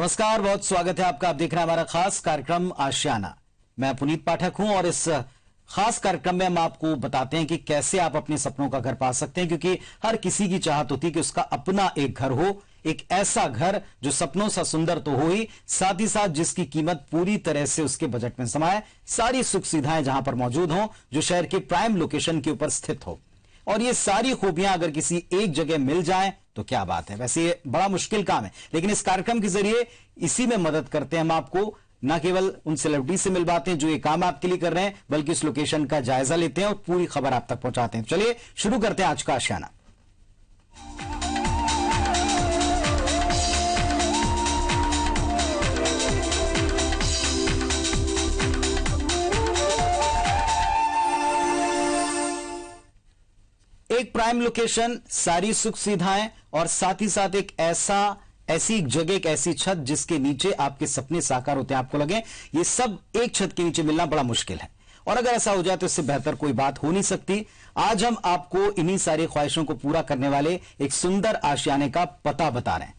नमस्कार, बहुत स्वागत है आपका। आप देख रहे हैं हमारा खास कार्यक्रम आशियाना। मैं पुनीत पाठक हूं और इस खास कार्यक्रम में हम आपको बताते हैं कि कैसे आप अपने सपनों का घर पा सकते हैं, क्योंकि हर किसी की चाहत होती है कि उसका अपना एक घर हो, एक ऐसा घर जो सपनों सा सुंदर तो हो ही, साथ ही साथ जिसकी कीमत पूरी तरह से उसके बजट में समाये, सारी सुख सुविधाएं जहां पर मौजूद हों, जो शहर के प्राइम लोकेशन के ऊपर स्थित हो। और ये सारी खूबियां अगर किसी एक जगह मिल जाएं तो क्या बात है। वैसे ये बड़ा मुश्किल काम है, लेकिन इस कार्यक्रम के जरिए इसी में मदद करते हैं हम आपको। न केवल उन सेलिब्रिटी से मिलवाते हैं जो ये काम आपके लिए कर रहे हैं, बल्कि इस लोकेशन का जायजा लेते हैं और पूरी खबर आप तक पहुंचाते हैं। चलिए शुरू करते हैं आज का आशियाना। एक प्राइम लोकेशन, सारी सुख सुविधाएं और साथ ही साथ एक ऐसी जगह, एक ऐसी छत जिसके नीचे आपके सपने साकार होते हैं। आपको लगे ये सब एक छत के नीचे मिलना बड़ा मुश्किल है, और अगर ऐसा हो जाए तो इससे बेहतर कोई बात हो नहीं सकती। आज हम आपको इन्हीं सारी ख्वाहिशों को पूरा करने वाले एक सुंदर आशियाने का पता बता रहे हैं।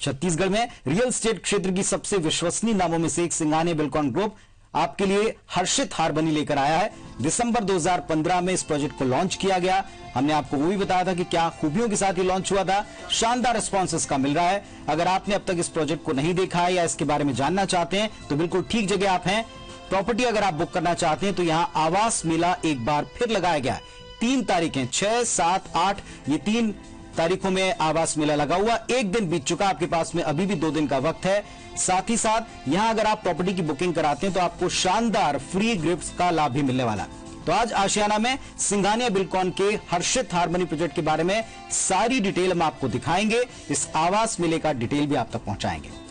छत्तीसगढ़ में रियल एस्टेट क्षेत्र की सबसे विश्वसनीय नामों में से एक सिंघानिया बिल्डकॉन ग्रुप आपके लिए हर्षित हारबनी लेकर आया है। दिसंबर 2015 में इस प्रोजेक्ट को लॉन्च किया गया। हमने आपको वो भी बताया था कि क्या खूबियों के साथ ये लॉन्च हुआ था। शानदार रिस्पॉन्स इसका मिल रहा है। अगर आपने अब तक इस प्रोजेक्ट को नहीं देखा है या इसके बारे में जानना चाहते हैं तो बिल्कुल ठीक जगह आप हैं। प्रॉपर्टी अगर आप बुक करना चाहते हैं तो यहां आवास मेला एक बार फिर लगाया गया है। 3 तारीखें 6, 7, 8 ये 3 तारीखों में आवास मेला लगा हुआ। एक दिन बीत चुका, आपके पास में अभी भी 2 दिन का वक्त है। साथ ही साथ यहां अगर आप प्रॉपर्टी की बुकिंग कराते हैं तो आपको शानदार फ्री गिफ्ट्स का लाभ भी मिलने वाला। तो आज आशियाना में सिंघानिया बिल्डकॉन के हर्षित हारबनी प्रोजेक्ट के बारे में सारी डिटेल हम आपको दिखाएंगे। इस आवास मेले का डिटेल भी आप तक पहुंचाएंगे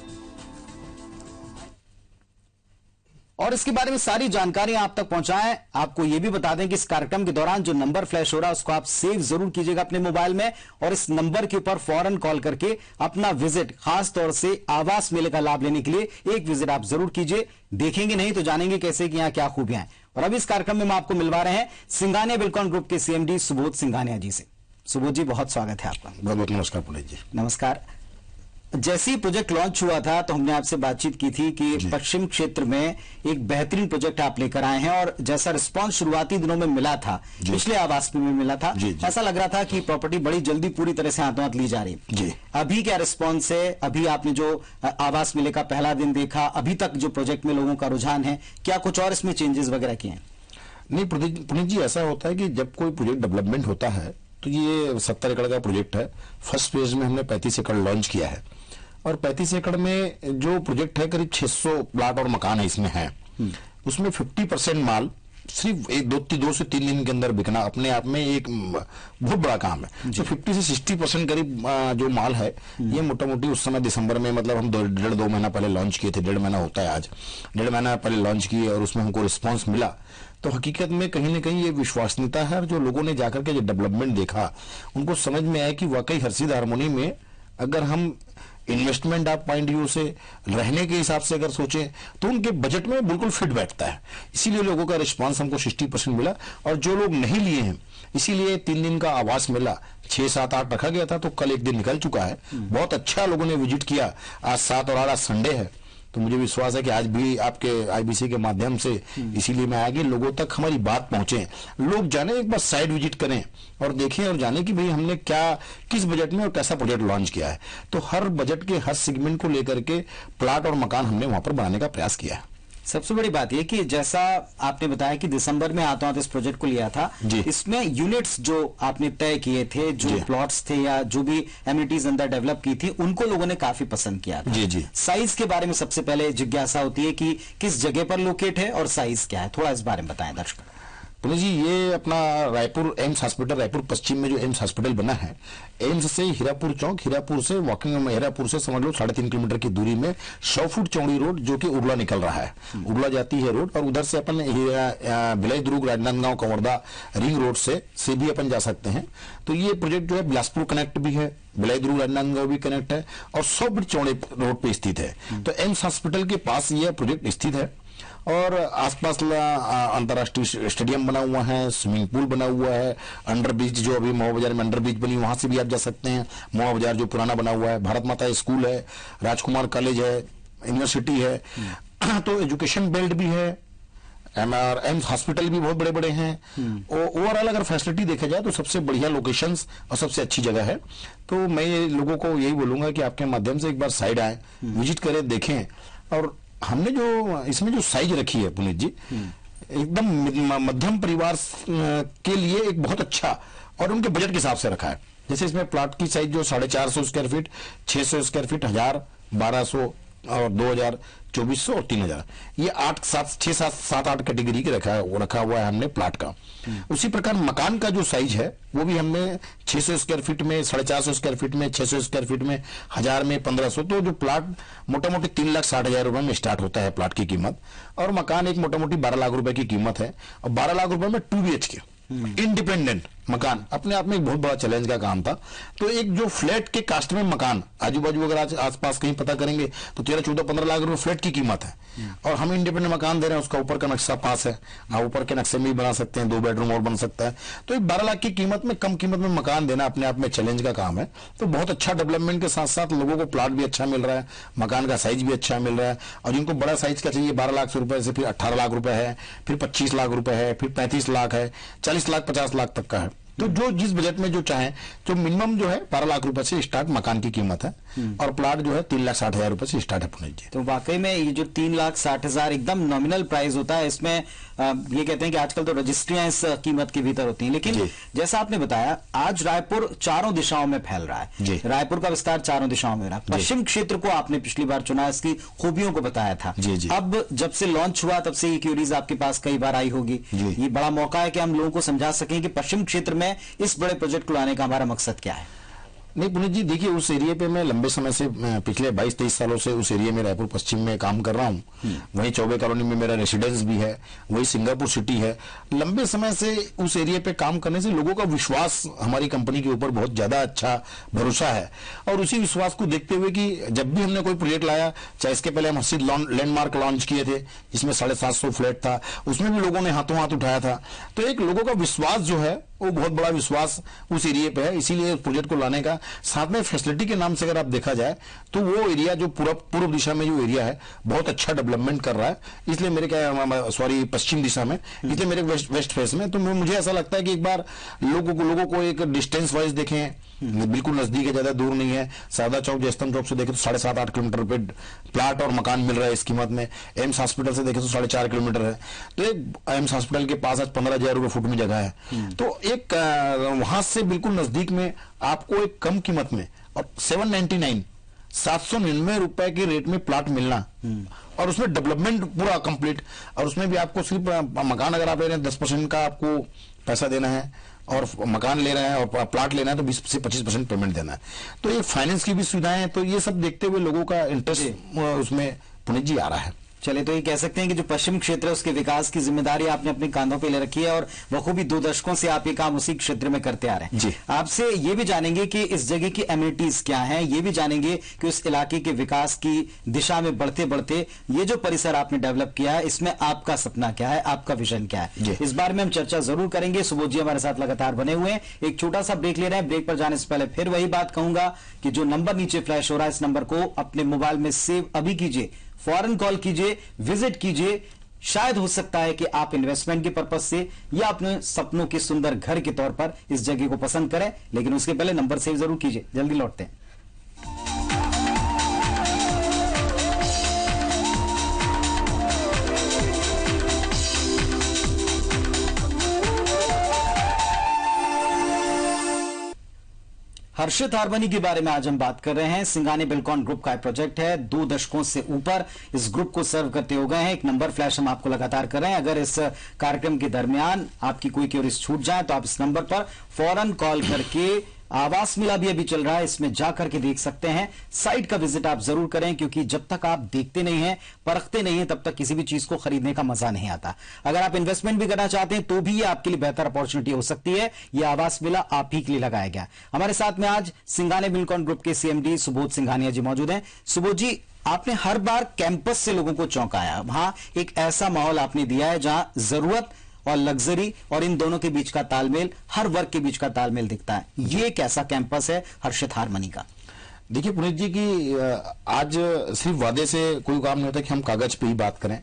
और इसके बारे में सारी जानकारी आप तक पहुंचाएं। आपको यह भी बता दें कि इस कार्यक्रम के दौरान जो नंबर फ्लैश हो रहा है उसको आप सेव जरूर कीजिएगा अपने मोबाइल में, और इस नंबर के ऊपर फौरन कॉल करके अपना विजिट, खास तौर से आवास मेले का लाभ लेने के लिए एक विजिट आप जरूर कीजिए। देखेंगे नहीं तो जानेंगे कैसे कि यहां क्या खूबियां हैं। और अब इस कार्यक्रम में हम आपको मिलवा रहे हैं सिंघानिया बिल्डकॉन ग्रुप के सीएमडी सुबोध सिंघानिया जी से। सुबोध जी, बहुत स्वागत है आपका। बहुत बहुत नमस्कार पुनीत जी। नमस्कार। जैसे ही प्रोजेक्ट लॉन्च हुआ था तो हमने आपसे बातचीत की थी कि पश्चिम क्षेत्र में एक बेहतरीन प्रोजेक्ट आप लेकर आए हैं, और जैसा रिस्पांस शुरुआती दिनों में मिला था, पिछले आवास में मिला था, ऐसा लग रहा था कि प्रॉपर्टी बड़ी जल्दी पूरी तरह से हाथों हाथ ली जा रही है। अभी क्या रिस्पांस है? अभी आपने जो आवास मेले का पहला दिन देखा, अभी तक जो प्रोजेक्ट में लोगों का रुझान है, क्या कुछ और इसमें चेंजेस वगैरह किए हैं? नहीं पुनीत जी, ऐसा होता है कि जब कोई प्रोजेक्ट डेवलपमेंट होता है तो ये 70 एकड़ का प्रोजेक्ट है। फर्स्ट फेज में हमने 35 एकड़ लॉन्च किया है, और 35 एकड़ में जो प्रोजेक्ट है करीब 600 प्लाट और मकान है इसमें है। उसमें 50% माल सिर्फ 2 से 3 दिन के अंदर बिकना अपने आप में एक बहुत बड़ा काम है। तो 50 से 60% करीब जो माल है ये मोटा मोटी उस समय दिसंबर में, मतलब हम 1.5-2 महीना पहले लॉन्च किए थे। 1.5 महीना होता है आज, 1.5 महीना पहले लॉन्च किए और उसमें हमको रिस्पॉन्स मिला। तो हकीकत में कहीं न कहीं ये विश्वसनीयता है, और जो लोगों ने जाकर के जो डेवलपमेंट देखा उनको समझ में आया कि वाकई हर्षित हारमोनी में अगर हम इन्वेस्टमेंट आप पॉइंट व्यू से, रहने के हिसाब से अगर सोचें तो उनके बजट में बिल्कुल फिट बैठता है। इसीलिए लोगों का रिस्पांस हमको 60% मिला। और जो लोग नहीं लिए हैं, इसीलिए 3 दिन का आवास मेला 6, 7, 8 रखा गया था, तो कल एक दिन निकल चुका है। बहुत अच्छा लोगों ने विजिट किया। आज 7 और 8 संडे है, तो मुझे विश्वास है कि आज भी आपके आईबीसी के माध्यम से, इसीलिए मैं आया कि लोगों तक हमारी बात पहुंचे, लोग जाने, एक बार साइट विजिट करें और देखें और जाने कि भाई हमने क्या, किस बजट में और कैसा प्रोजेक्ट लॉन्च किया है। तो हर बजट के हर सेगमेंट को लेकर के प्लाट और मकान हमने वहां पर बनाने का प्रयास किया है। सबसे बड़ी बात यह कि जैसा आपने बताया कि दिसंबर में हाथों हाथ इस प्रोजेक्ट को लिया था, इसमें यूनिट्स जो आपने तय किए थे, जो प्लॉट्स थे या जो भी एमिनिटीज अंदर डेवलप की थी, उनको लोगों ने काफी पसंद किया था। साइज के बारे में सबसे पहले जिज्ञासा होती है कि किस जगह पर लोकेट है और साइज क्या है, थोड़ा इस बारे में बताएं दर्शक। पुनीत जी, ये अपना रायपुर एम्स हॉस्पिटल, रायपुर पश्चिम में जो एम्स हॉस्पिटल बना है, एम्स से हीरापुर चौक, हीरापुर से वॉकिंग में, हीरापुर से समझ लो 3.5 किलोमीटर की दूरी में 100 फुट चौड़ी रोड, जो कि उड़ला निकल रहा है, उड़ला जाती है रोड, और उधर से अपन भिलाई दुर्ग राजनांदगांव कवर्धा रिंग रोड से भी अपन जा सकते हैं। तो ये प्रोजेक्ट जो है बिलासपुर कनेक्ट भी है, भिलाई दुर्ग राजनांदगांव भी कनेक्ट है, और 100 फुट चौड़े रोड पे स्थित है। तो एम्स हॉस्पिटल के पास यह प्रोजेक्ट स्थित है, और आसपास अंतर्राष्ट्रीय स्टेडियम बना हुआ है, स्विमिंग पूल बना हुआ है, अंडर ब्रिज, जो अभी मवा बाजार में अंडर ब्रिज बनी, वहां से भी आप जा सकते हैं। मवा बाजार जो पुराना बना हुआ है, भारत माता स्कूल है, राजकुमार कॉलेज है, यूनिवर्सिटी है, तो एजुकेशन बेल्ट भी है, एम्स हॉस्पिटल भी बहुत बड़े बड़े हैं। ओवरऑल अगर फैसिलिटी देखा जाए तो सबसे बढ़िया लोकेशंस और सबसे अच्छी जगह है। तो मैं ये लोगों को यही बोलूंगा कि आपके माध्यम से एक बार साइड आए, विजिट करें, देखें। और हमने जो इसमें जो साइज रखी है पुनीत जी, एकदम मध्यम परिवार के लिए एक बहुत अच्छा और उनके बजट के हिसाब से रखा है। जैसे इसमें प्लॉट की साइज जो 450 स्क्वायर फीट, 600 स्क्वायर फीट, 1000, 1200 और 2000, 2400 और 3000, ये 8 कैटेगरी के रखा हुआ है हमने प्लाट का। उसी प्रकार मकान का जो साइज है वो भी हमने 600 स्क्वायर फीट में, 450 स्क्वायर फीट में, 600 स्क्वायर फीट में, 1000 में, 1500, तो जो प्लाट मोटा मोटी 3,60,000 रुपए में स्टार्ट होता है प्लाट की कीमत, और मकान एक मोटा मोटी 12 लाख रुपए की कीमत है। और 12 लाख रुपए में 2 BHK इंडिपेंडेंट मकान अपने आप में एक बहुत बड़ा चैलेंज का काम था। तो एक जो फ्लैट के कास्ट में मकान आजू बाजू अगर आज आसपास कहीं पता करेंगे तो 13, 14, 15 लाख रुपए फ्लैट की कीमत है, और हम इंडिपेंडेंट मकान दे रहे हैं, उसका ऊपर का नक्शा पास है, ऊपर के नक्शे में भी बना सकते हैं, 2 बेडरूम और बन सकता है। तो एक 12 लाख की कीमत में कम कीमत में मकान देना अपने आप में चैलेंज का काम है। तो बहुत अच्छा डेवलपमेंट के साथ साथ लोगों को प्लॉट भी अच्छा मिल रहा है, मकान का साइज भी अच्छा मिल रहा है। और जिनको बड़ा साइज का चाहिए 12 लाख रुपए से फिर 18 लाख रुपए है, फिर 25 लाख रुपए है, फिर 35 लाख है, 40 लाख 50 लाख तक का है। तो जो जिस बजट में जो चाहे, जो मिनिमम जो है 12 लाख रुपए से स्टार्ट मकान की कीमत है, और प्लाट जो है 3,60,000 रुपए से स्टार्ट है पुनीत जी। तो वाकई में ये जो 3,60,000 एकदम नॉमिनल प्राइस होता है, इसमें ये कहते हैं कि आजकल तो रजिस्ट्रियां इस कीमत के भीतर होती हैं, लेकिन जैसा आपने बताया आज रायपुर चारों दिशाओं में फैल रहा है, रायपुर का विस्तार चारों दिशाओं में हो रहा है। पश्चिम क्षेत्र को आपने पिछली बार चुना, इसकी खूबियों को बताया था। अब जब से लॉन्च हुआ तब से ये क्यूरीज आपके पास कई बार आई होगी, ये बड़ा मौका है कि हम लोगों को समझा सकें कि पश्चिम क्षेत्र में इस बड़े प्रोजेक्ट को लाने का हमारा मकसद क्या है। नहीं पुनीत जी, देखिए उस एरिया पे मैं लंबे समय से, पिछले 22-23 सालों से उस एरिया में रायपुर पश्चिम में काम कर रहा हूँ। वहीं चौबे कॉलोनी में मेरा रेसिडेंस भी है, वही सिंगापुर सिटी है। लंबे समय से उस एरिया पे काम करने से लोगों का विश्वास हमारी कंपनी के ऊपर बहुत ज्यादा अच्छा भरोसा है, और उसी विश्वास को देखते हुए कि जब भी हमने कोई प्रोजेक्ट लाया, चाहे इसके पहले हम हसीद लैंडमार्क लॉन्च किए थे जिसमें 750 फ्लैट था, उसमें भी लोगों ने हाथों हाथ उठाया था। तो एक लोगों का विश्वास जो है वो बहुत बड़ा विश्वास उस एरिया पे है, इसीलिए प्रोजेक्ट को लाने का। साथ में फैसिलिटी के नाम से अगर आप देखा जाए तो वो एरिया जो पूर्व दिशा में जो एरिया है बहुत अच्छा डेवलपमेंट कर रहा है, इसलिए मेरे पश्चिम दिशा में, इसलिए मेरे वेस्ट फेस में। तो मुझे ऐसा लगता है कि एक बार लोगों को एक डिस्टेंस वाइज देखें, बिल्कुल नजदीक है, ज्यादा दूर नहीं है। सादा चौक जयस्तंभ चौक से देखें तो 7.5-8 किलोमीटर पे प्लाट और मकान मिल रहा है इस कीमत में। एम्स हॉस्पिटल से देखें तो 4.5 किलोमीटर है। तो एक एम्स हॉस्पिटल के पास आज 15,000 रुपए फुट में जगह है। तो एक वहां से बिल्कुल नजदीक में आपको एक कम कीमत में और 799 रुपए के रेट में प्लाट मिलना, और उसमें डेवलपमेंट पूरा कंप्लीट, और उसमें भी आपको सिर्फ मकान अगर आप ले रहे हैं 10% का आपको पैसा देना है, और मकान ले रहे हैं और प्लाट लेना है तो 20 से 25% पेमेंट देना है। तो ये फाइनेंस की भी सुविधाएं, तो ये सब देखते हुए लोगों का इंटरेस्ट उसमें पुनीत जी आ रहा है। चले तो ये कह सकते हैं कि जो पश्चिम क्षेत्र है उसके विकास की जिम्मेदारी आपने अपने कांधों पे ले रखी है, और बखूबी 2 दशकों से आप ये काम उसी क्षेत्र में करते आ रहे हैं। आपसे ये भी जानेंगे कि इस जगह की एमिनिटीज क्या हैं, ये भी जानेंगे कि उस इलाके के विकास की दिशा में बढ़ते बढ़ते ये जो परिसर आपने डेवलप किया है इसमें आपका सपना क्या है, आपका विजन क्या है, इस बारे में हम चर्चा जरूर करेंगे। सुबोध जी हमारे साथ लगातार बने हुए हैं। एक छोटा सा ब्रेक ले रहे हैं। ब्रेक पर जाने से पहले फिर वही बात कहूंगा कि जो नंबर नीचे फ्लैश हो रहा है इस नंबर को अपने मोबाइल में सेव अभी कीजिए, फौरन कॉल कीजिए, विजिट कीजिए। शायद हो सकता है कि आप इन्वेस्टमेंट के पर्पज से या अपने सपनों के सुंदर घर के तौर पर इस जगह को पसंद करें, लेकिन उसके पहले नंबर सेव जरूर कीजिए। जल्दी लौटते हैं। हर्षित हार्मनी के बारे में आज हम बात कर रहे हैं। सिंघानी बिल्डकॉन ग्रुप का प्रोजेक्ट है, 2 दशकों से ऊपर इस ग्रुप को सर्व करते हो गए हैं। एक नंबर फ्लैश हम आपको लगातार कर रहे हैं। अगर इस कार्यक्रम के दरमियान आपकी कोई क्यूरीज छूट जाए तो आप इस नंबर पर फौरन कॉल करके, आवास मिला भी अभी चल रहा है, इसमें जाकर के देख सकते हैं। साइट का विजिट आप जरूर करें, क्योंकि जब तक आप देखते नहीं हैं, परखते नहीं हैं, तब तक किसी भी चीज को खरीदने का मजा नहीं आता। अगर आप इन्वेस्टमेंट भी करना चाहते हैं तो भी ये आपके लिए बेहतर अपॉर्चुनिटी हो सकती है। ये आवास मिला आप ही के लिए लगाया गया। हमारे साथ में आज सिंघानी बिल्डकॉन ग्रुप के सीएमडी सुबोध सिंघानिया जी मौजूद हैं। सुबोध जी, आपने हर बार कैंपस से लोगों को चौंकाया। वहां एक ऐसा माहौल आपने दिया है जहां जरूरत और लग्जरी और इन दोनों के बीच का तालमेल, हर वर्ग के बीच का तालमेल दिखता है। ये कैसा कैंपस है हर्षित हार्मनी का? देखिए पुनीत जी की आज सिर्फ वादे से कोई काम नहीं होता कि हम कागज पे ही बात करें,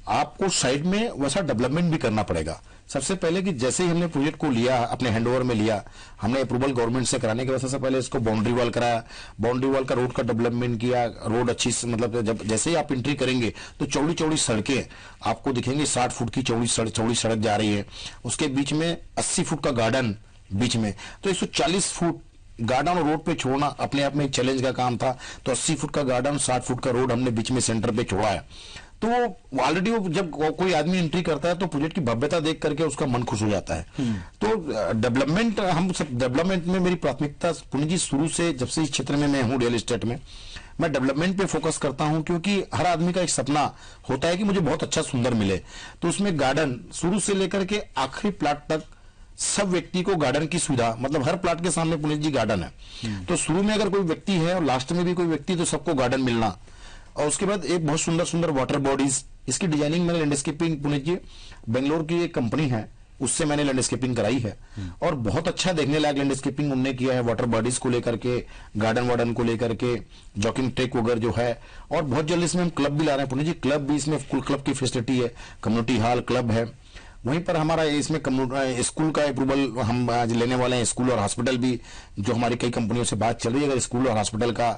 आपको साइड में वैसा डेवलपमेंट भी करना पड़ेगा। सबसे पहले कि जैसे ही हमने प्रोजेक्ट को लिया, अपने हैंडओवर में लिया, हमने अप्रूवल गवर्नमेंट से कराने के बाद सबसे पहले इसको बाउंड्री वॉल कराया, बाउंड्री वॉल का रोड का डेवलपमेंट किया, रोड अच्छी मतलब जब जैसे ही आप एंट्री करेंगे तो चौड़ी चौड़ी सड़कें आपको दिखेंगी, 60 फुट की चौड़ी सड़क जा रही है, उसके बीच में 80 फुट का गार्डन बीच में, तो 140 फुट गार्डन और रोड पे छोड़ना अपने आप में एक चैलेंज का काम था। तो 80 फुट का गार्डन, 60 फुट का रोड हमने बीच में सेंटर पे छोड़ा है। तो ऑलरेडी वो जब कोई आदमी एंट्री करता है तो प्रोजेक्ट की भव्यता देख करके उसका मन खुश हो जाता है। तो डेवलपमेंट, हम सब डेवलपमेंट में मेरी प्राथमिकता पुनीत जी शुरू से, जब से इस क्षेत्र में मैं हूं रियल एस्टेट में, मैं डेवलपमेंट पे फोकस करता हूं, क्योंकि हर आदमी का एक सपना होता है कि मुझे बहुत अच्छा सुंदर मिले। तो उसमें गार्डन शुरू से लेकर के आखिरी प्लाट तक सब व्यक्ति को गार्डन की सुविधा, मतलब हर प्लाट के सामने पुनीत जी गार्डन है। तो शुरू में अगर कोई व्यक्ति है और लास्ट में भी कोई व्यक्ति, तो सबको गार्डन मिलना। और उसके बाद एक बहुत सुंदर सुंदर वाटर बॉडीज, इसकी डिजाइनिंग मैंने लैंडस्केपिंग, पुनीत जी बेंगलोर की एक कंपनी है उससे मैंने लैंडस्केपिंग कराई है, और बहुत अच्छा देखने लायक लैंडस्केपिंग उन्होंने किया है, वाटर बॉडीज को लेकर के, गार्डन वार्डन को लेकर के, जॉकिंग ट्रैक वगैरह जो है। और बहुत जल्द इसमें हम क्लब भी ला रहे हैं पुनीत जी, क्लब भी इसमें फुल क्लब की फैसिलिटी है, कम्युनिटी हॉल क्लब है। वहीं पर हमारा इसमें स्कूल का अप्रूवल हम आज लेने वाले हैं, स्कूल और हॉस्पिटल भी, जो हमारी कई कंपनियों से बात चल रही है, अगर स्कूल और हॉस्पिटल का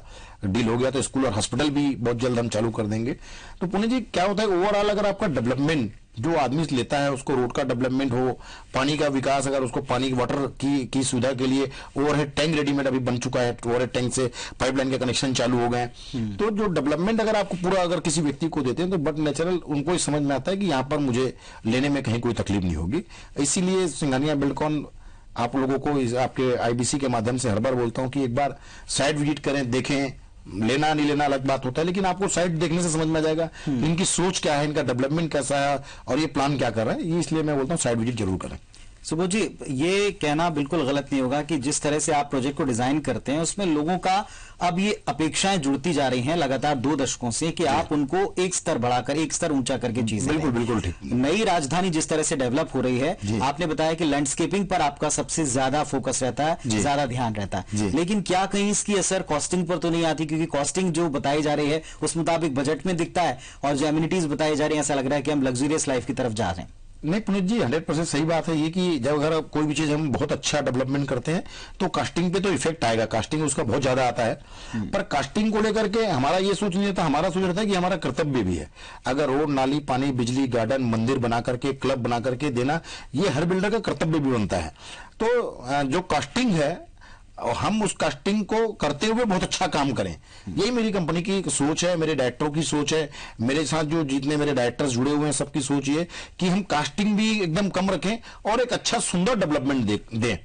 डील हो गया तो स्कूल और हॉस्पिटल भी बहुत जल्द हम चालू कर देंगे। तो पुनीत जी क्या होता है, ओवरऑल अगर आपका डेवलपमेंट जो आदमी लेता है, उसको रोड का डेवलपमेंट हो, पानी का विकास, अगर उसको पानी वाटर की सुविधा के लिए ओवरहेड टैंक रेडीमेड अभी बन चुका है, ओवरहेड टैंक से पाइपलाइन के कनेक्शन चालू हो गए। तो जो डेवलपमेंट अगर आपको पूरा अगर किसी व्यक्ति को देते हैं तो बट नेचुरल उनको ही समझ में आता है कि यहाँ पर मुझे लेने में कहीं कोई तकलीफ नहीं होगी। इसीलिए सिंघानिया बिल्डकॉन आप लोगों को आपके आईबीसी के माध्यम से हर बार बोलता हूँ कि एक बार साइट विजिट करें, देखें, लेना नहीं लेना अलग बात होता है, लेकिन आपको साइट देखने से समझ में आ जाएगा इनकी सोच क्या है, इनका डेवलपमेंट कैसा है और ये प्लान क्या कर रहे हैं। ये इसलिए मैं बोलता हूँ साइट विजिट जरूर करें। सुबोध जी, ये कहना बिल्कुल गलत नहीं होगा कि जिस तरह से आप प्रोजेक्ट को डिजाइन करते हैं उसमें लोगों का अब ये अपेक्षाएं जुड़ती जा रही हैं लगातार 2 दशकों से कि आप उनको एक स्तर बढ़ाकर, एक स्तर ऊंचा करके चीजें, बिल्कुल बिल्कुल ठीक। नई राजधानी जिस तरह से डेवलप हो रही है, आपने बताया कि लैंडस्केपिंग पर आपका सबसे ज्यादा फोकस रहता है, ज्यादा ध्यान रहता है, लेकिन क्या कहीं इसकी असर कॉस्टिंग पर तो नहीं आती? क्योंकि कॉस्टिंग जो बताई जा रही है उस मुताबिक बजट में दिखता है और जो एमिनिटीज बताई जा रही है ऐसा लग रहा है कि हम लग्जरियस लाइफ की तरफ जा रहे हैं। नहीं पुनीत जी 100% सही बात है ये कि जब अगर कोई भी चीज हम बहुत अच्छा डेवलपमेंट करते हैं तो कास्टिंग पे तो इफेक्ट आएगा, कास्टिंग उसका बहुत ज्यादा आता है। पर कास्टिंग को लेकर के हमारा ये सोच नहीं रहता, हमारा सोच रहता है कि हमारा कर्तव्य भी है। अगर रोड, नाली, पानी, बिजली, गार्डन, मंदिर बना करके, क्लब बना करके देना, ये हर बिल्डर का कर्तव्य भी बनता है। तो जो कास्टिंग है और हम उस कास्टिंग को करते हुए बहुत अच्छा काम करें, यही मेरी कंपनी की सोच है, मेरे डायरेक्टरों की सोच है, मेरे साथ जो जितने मेरे डायरेक्टर्स जुड़े हुए हैं सबकी सोच ये कि हम कास्टिंग भी एकदम कम रखें और एक अच्छा सुंदर डेवलपमेंट दें।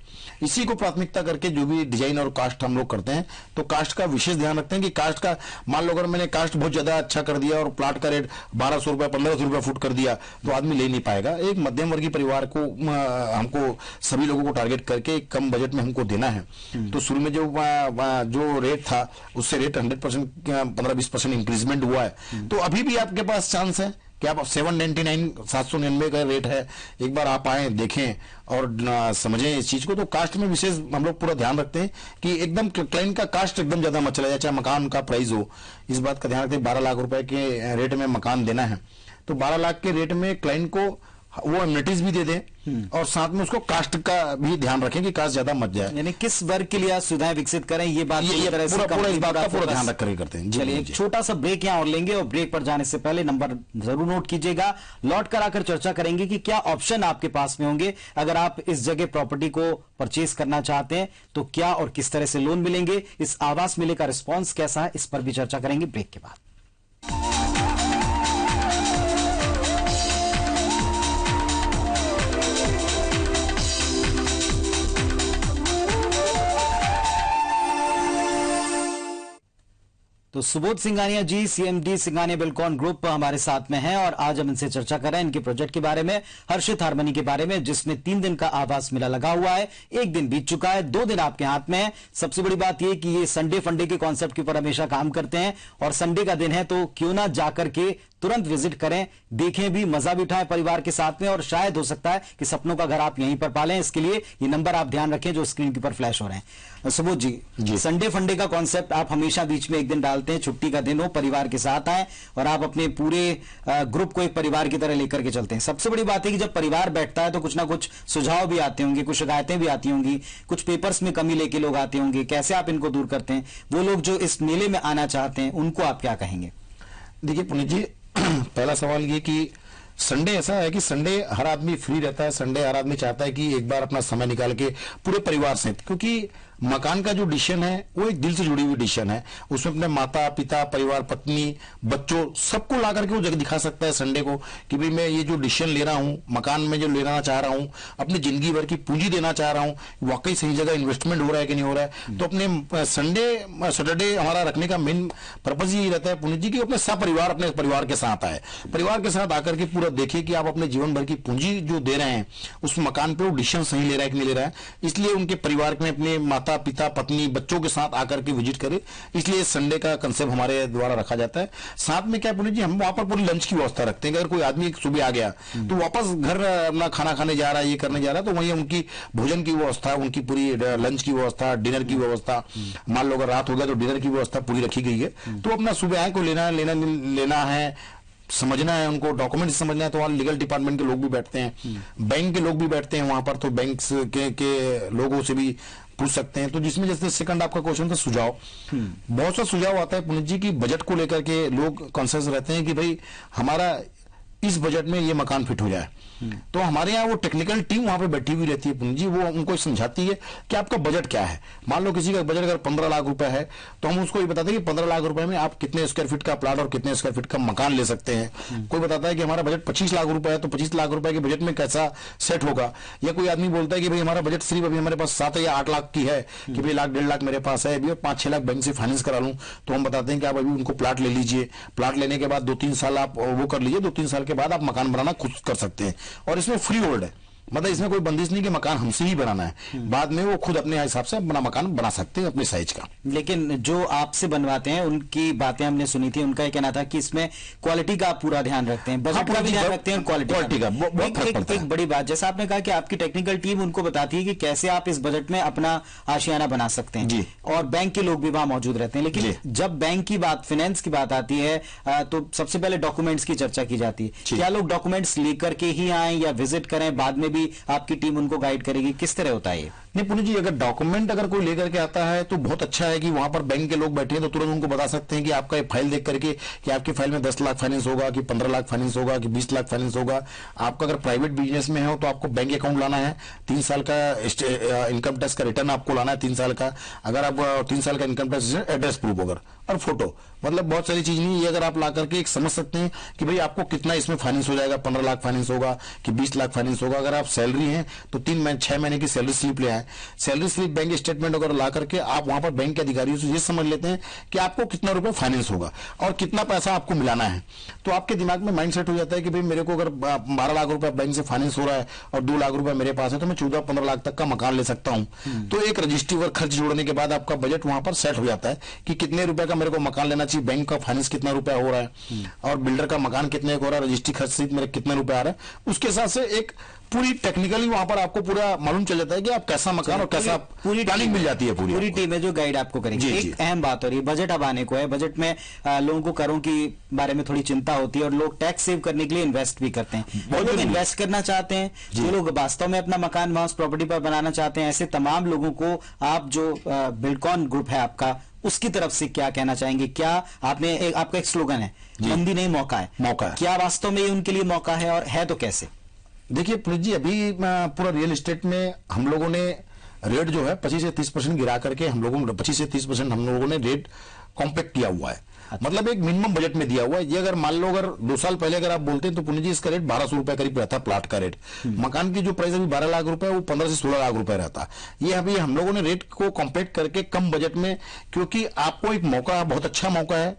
इसी को प्राथमिकता करके जो भी डिजाइन और कास्ट हम लोग करते हैं, तो कास्ट का विशेष ध्यान रखते हैं कि कास्ट का, मान लो अगर मैंने कास्ट बहुत ज्यादा अच्छा कर दिया और प्लाट का रेट 1200 रुपया 1500 रुपया फुट कर दिया तो आदमी ले नहीं पाएगा। एक मध्यम वर्गीय परिवार को हमको सभी लोगों को टारगेट करके कम बजट में हमको देना है। तो शुरू में जो रेट था उससे रेट 100% 15-20% इंक्रीजमेंट हुआ है। तो अभी भी आपके पास चांस है कि आप 799 का रेट है, एक बार आप आए, देखें और समझें इस चीज को। तो कास्ट में विशेष हम लोग पूरा ध्यान रखते हैं कि एकदम क्लाइंट का कास्ट एकदम ज्यादा मत चला जाए, चाहे मकान का प्राइस हो, इस बात का ध्यान रखते हैं। 12 लाख रुपए के रेट में मकान देना है तो 12 लाख के रेट में क्लाइंट को वो एमिनिटीज भी दे दें और साथ में उसको कास्ट का भी ध्यान रखें कि कास्ट ज्यादा मत जाए। यानी किस वर्ग के लिए सुविधाएं विकसित करें, ये बात पूरा इस बात का पूरा ध्यान रख कर करते हैं। चलिए एक छोटा सा ब्रेक यहां और लेंगे और ब्रेक पर जाने से पहले नंबर जरूर नोट कीजिएगा। लौट कर आकर चर्चा करेंगे कि क्या ऑप्शन आपके पास में होंगे अगर आप इस जगह प्रॉपर्टी को परचेज करना चाहते हैं, तो क्या और किस तरह से लोन मिलेंगे, इस आवास मेले का रिस्पॉन्स कैसा है, इस पर भी चर्चा करेंगे ब्रेक के बाद। तो सुबोध सिंघानिया जी, सीएमडी सिंघानिया बिल्डकॉन ग्रुप हमारे साथ में हैं और आज हम इनसे चर्चा कर रहे हैं इनके प्रोजेक्ट के बारे में, हर्षित हार्मनी के बारे में, जिसमें 3 दिन का आवास मेला लगा हुआ है। 1 दिन बीत चुका है, 2 दिन आपके हाथ में है। सबसे बड़ी बात यह कि ये संडे फंडे के कॉन्सेप्ट के ऊपर हमेशा काम करते हैं और संडे का दिन है तो क्यों ना जाकर के तुरंत विजिट करें, देखें भी, मजा भी उठाएं परिवार के साथ में, और शायद हो सकता है कि सपनों का घर आप यहीं पर पालें। इसके लिए ये नंबर आप ध्यान रखें जो स्क्रीन के ऊपर फ्लैश हो रहे हैं। सुबोध जी, संडे फंडे का कॉन्सेप्ट आप हमेशा बीच में एक दिन डालते हैं, छुट्टी का दिन हो, परिवार के साथ आए और आप अपने पूरे ग्रुप को एक परिवार की तरह लेकर के चलते हैं। सबसे बड़ी बात है कि जब परिवार बैठता है तो कुछ ना कुछ सुझाव भी आते होंगे, कुछ शिकायतें भी आती होंगी, कुछ पेपर्स में कमी लेके लोग आते होंगे, कैसे आप इनको दूर करते हैं? वो लोग जो इस मेले में आना चाहते हैं उनको आप क्या कहेंगे? देखिए पुनीत जी, पहला सवाल ये कि संडे ऐसा है कि संडे हर आदमी फ्री रहता है। संडे हर आदमी चाहता है कि एक बार अपना समय निकाल के पूरे परिवार से, क्योंकि मकान का जो डिसीजन है वो एक दिल से जुड़ी हुई डिसीजन है। उसमें अपने माता पिता, परिवार, पत्नी, बच्चों सबको ला करके वो जगह दिखा सकता है संडे को कि भाई मैं ये जो डिसीजन ले रहा हूँ, मकान में जो लेना चाह रहा हूँ, अपनी जिंदगी भर की पूंजी देना चाह रहा हूँ, वाकई सही जगह इन्वेस्टमेंट हो रहा है कि नहीं हो रहा है। तो अपने संडे सैटरडे हमारा रखने का मेन पर्पज यही रहता है पुनीत जी कि अपने सपरिवार अपने परिवार के साथ आए, परिवार के साथ आकर के पूरा देखे कि आप अपने जीवन भर की पूंजी जो दे रहे हैं उस मकान पे वो डिसीजन सही ले रहा है कि नहीं ले रहा है। इसलिए उनके परिवार में अपने माता पिता, पत्नी, बच्चों के साथ आकर के विजिट करें। इसलिए संडे का कंसेप्ट हमारे द्वारा रखा जाता है। साथ में क्या पुनीत जी, हम वहां पर पूरी लंच की व्यवस्था रखते हैं। अगर कोई आदमी सुबह आ गया तो वापस घर अपना खाना खाने जा रहा है, ये करने जा रहा है, तो वहीं उनकी भोजन की व्यवस्था, उनकी पूरी लंच की व्यवस्था, डिनर की व्यवस्था, मान लो अगर रात हो गया तो डिनर की व्यवस्था पूरी रखी गई है। तो अपना सुबह आए को लेना है, समझना है, उनको डॉक्यूमेंट समझना है, तो वहाँ लीगल डिपार्टमेंट के लोग भी बैठते हैं, बैंक के लोग भी बैठते हैं वहां पर, तो बैंक के लोगों से भी पूछ सकते हैं। तो जिसमें जैसे सेकंड आपका क्वेश्चन था सुझाव, बहुत सा सुझाव आता है पुनीत जी की बजट को लेकर के लोग कॉन्शियस रहते हैं कि भाई हमारा इस बजट में ये मकान फिट हो जाए। तो हमारे यहाँ वो टेक्निकल टीम वहां पे बैठी हुई रहती है पुनीत जी, वो उनको समझाती है कि आपका बजट क्या है। मान लो किसी का बजट अगर 15 लाख रुपए है तो हम उसको ये बताते हैं कि 15 लाख रुपए में आप कितने स्क्वायर फीट का प्लाट और कितने स्क्वायर फीट का मकान ले सकते हैं। कोई बताता है कि हमारा बजट 25 लाख रुपए है, तो 25 लाख रुपए के बजट में कैसा सेट होगा। या कोई आदमी बोलता है कि भाई हमारा बजट सिर्फ अभी हमारे पास 7 या 8 लाख की है, कि भाई लाख 1.5 लाख मेरे पास है अभी और 5-6 लाख बैंक से फाइनेंस करा लूं, तो हम बताते हैं कि आप अभी उनको प्लाट ले लीजिए। प्लाट लेने के बाद 2-3 साल आप वो कर लीजिए, 2-3 साल के बाद आप मकान बनाना खुद कर सकते हैं। और इसमें फ्री होल्ड है, मतलब इसमें कोई बंदिश नहीं कि मकान हमसे ही बनाना है, बाद में वो खुद अपने हिसाब से अपना मकान बना सकते हैं अपने साइज का। लेकिन जो आपसे बनवाते हैं उनकी बातें हमने सुनी थी, उनका ये कहना था कि इसमें क्वालिटी का आप पूरा ध्यान रखते हैं, बजट का भी ध्यान रखते हैं, क्वालिटी का बहुत फर्क पड़ता है। एक बड़ी बात, जैसा आपने कहा कि आपकी टेक्निकल टीम उनको बताती है कि कैसे आप इस बजट में अपना आशियाना बना सकते हैं, और बैंक के लोग भी वहां मौजूद रहते हैं। लेकिन जब बैंक की बात, फाइनेंस की बात आती है तो सबसे पहले डॉक्यूमेंट्स की चर्चा की जाती है। क्या लोग डॉक्यूमेंट्स लेकर के ही आए या विजिट करें, बाद में भी आपकी टीम उनको गाइड करेगी, किस तरह होता है ये? नहीं पुनीत जी, अगर डॉक्यूमेंट अगर कोई लेकर के आता है तो बहुत अच्छा है कि वहां पर बैंक के लोग बैठे हैं तो तुरंत उनको बता सकते हैं कि आपका ये फाइल देख करके कि आपकी फाइल में 10 लाख फाइनेंस होगा कि 15 लाख फाइनेंस होगा कि 20 लाख फाइनेंस होगा। आपका अगर प्राइवेट बिजनेस में हो तो आपको बैंक अकाउंट लाना है, 3 साल का इनकम टैक्स का रिटर्न आपको लाना है 3 साल का। अगर आप 3 साल का इनकम टैक्स एड्रेस प्रूफ अगर और फोटो, मतलब बहुत सारी चीज नहीं, ये अगर आप ला करके एक समझ सकते हैं कि भाई आपको कितना इसमें फाइनेंस हो जाएगा, 15 लाख फाइनेंस होगा कि 20 लाख फाइनेंस होगा। अगर आप सैलरी हैं तो 6 महीने की सैलरी स्लिप ले आए, सैलरी स्लिप बैंक स्टेटमेंट अगर ला करके आप वहां पर बैंक के अधिकारियों से ये समझ लेते हैं कि आपको कितना रुपए फाइनेंस होगा और कितना पैसा आपको मिलाना है, तो आपके दिमाग में माइंड सेट हो जाता है कि भाई मेरे को अगर 12 लाख रुपए बैंक से फाइनेंस हो रहा है और 2 लाख रुपए मेरे पास है तो मैं 14-15 लाख तक का मकान ले सकता हूं। तो एक रजिस्ट्री वर्क खर्च जोड़ने के बाद आपका बजट वहां पर सेट हो जाता है कि कितने रुपए का मेरे को मकान लेना चाहिए, बैंक का फाइनेंस कितना रुपया हो रहा है और बिल्डर का मकान कितने का हो रहा है, रजिस्ट्री खर्च सहित मेरे कितने रुपए आ रहे हैं। उसके हिसाब से एक पूरी टेक्निकली वहां पर आपको पूरा मालूम चल जाता है कि आप कैसा मकान और कैसा पूरी प्लानिंग मिल जाती है। पूरी टीम है जो गाइड आपको करेगी। एक अहम बात हो रही है, बजट अब आने को है, बजट में लोगों को करों की बारे में थोड़ी चिंता होती है और लोग टैक्स सेव करने के लिए इन्वेस्ट भी करते हैं। वो लोग इन्वेस्ट करना चाहते हैं, जो लोग वास्तव में अपना मकान वहां प्रॉपर्टी पर बनाना चाहते हैं, ऐसे तमाम लोगों को आप जो बिल्डकॉन ग्रुप है आपका, उसकी तरफ से क्या कहना चाहेंगे? क्या आपने आपका एक स्लोगन है, मंदी नहीं मौका है, क्या वास्तव में ये उनके लिए मौका है और है तो कैसे? देखिए पुनीत जी, अभी पूरा रियल एस्टेट में हम लोगों ने रेट जो है 25 से 30% गिरा करके हम लोगों 25 से 30% हम लोगों ने रेट कॉम्पैक्ट किया हुआ है। मतलब एक मिनिमम बजट में दिया हुआ है। ये अगर मान लो अगर 2 साल पहले अगर आप बोलते हैं तो पुनीत जी इसका रेट 1200 रुपए करीब रहता, प्लाट का रेट। मकान की जो प्राइस अभी 12 लाख रुपए वो 15 से 16 लाख रुपए रहता। ये अभी हम लोगों ने रेट को कॉम्पैक्ट करके कम बजट में, क्योंकि आपको एक मौका, बहुत अच्छा मौका है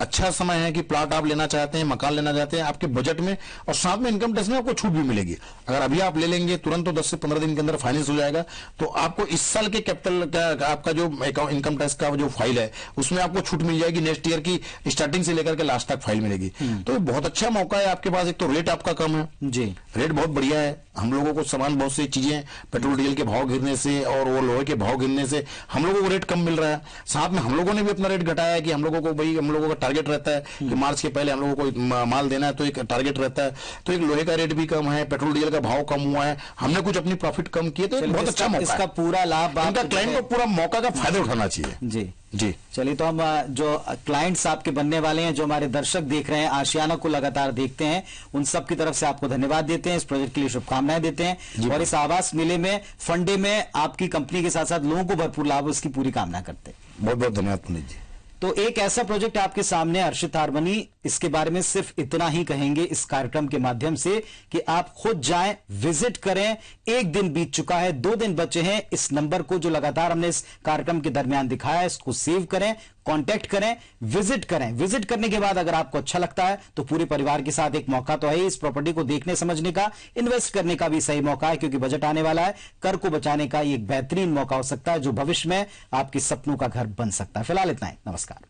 अच्छा समय है कि प्लॉट आप लेना चाहते हैं, मकान लेना चाहते हैं आपके बजट में, और साथ में इनकम टैक्स में आपको छूट भी मिलेगी। अगर अभी आप ले लेंगे तुरंत तो 10 से 15 दिन के अंदर फाइनेंस हो जाएगा, तो आपको इस साल के कैपिटल का आपका जो इनकम टैक्स का जो फाइल है उसमें आपको छूट मिल जाएगी, नेक्स्ट ईयर की स्टार्टिंग से लेकर के लास्ट तक फाइल मिलेगी। तो बहुत अच्छा मौका है आपके पास। एक तो रेट आपका कम है जी, रेट बहुत बढ़िया है। हम लोगों को सामान बहुत सी चीजें पेट्रोल डीजल के भाव गिरने से और वो लोहे के भाव गिरने से हम लोगों को रेट कम मिल रहा है। साथ में हम लोगों ने भी अपना रेट घटाया है कि हम लोगों को भाई हम लोगों का टारगेट रहता है कि मार्च के पहले हम लोगों को माल देना है, तो एक टारगेट रहता है। तो एक लोहे का रेट भी कम है, पेट्रोल डीजल का भाव कम हुआ है, हमने कुछ अपनी प्रॉफिट कम किए, तो बहुत अच्छा मौका इसका पूरा लाभ इनका क्लाइंट को पूरा मौका का फायदा उठाना चाहिए। जी जी चलिए, तो हम जो क्लाइंट्स आपके बनने वाले हैं, जो हमारे दर्शक देख रहे हैं, आशियाना को लगातार देखते हैं, उन सब की तरफ से आपको धन्यवाद देते हैं, इस प्रोजेक्ट के लिए शुभकामनाएं देते हैं, और इस आवास मेले में फंडे में आपकी कंपनी के साथ साथ लोगों को भरपूर लाभ हो, इसकी पूरी कामना करते हैं। बहुत बहुत धन्यवाद पुनीत जी। तो एक ऐसा प्रोजेक्ट आपके सामने अर्शित हार्मनी, इसके बारे में सिर्फ इतना ही कहेंगे इस कार्यक्रम के माध्यम से कि आप खुद जाएं, विजिट करें। एक दिन बीत चुका है, 2 दिन बचे हैं। इस नंबर को जो लगातार हमने इस कार्यक्रम के दरमियान दिखाया है, इसको सेव करें, कांटेक्ट करें, विजिट करें। विजिट करने के बाद अगर आपको अच्छा लगता है तो पूरे परिवार के साथ एक मौका तो है इस प्रॉपर्टी को देखने समझने का, इन्वेस्ट करने का भी सही मौका है, क्योंकि बजट आने वाला है। कर को बचाने का ये एक बेहतरीन मौका हो सकता है जो भविष्य में आपके सपनों का घर बन सकता है। फिलहाल इतना ही, नमस्कार।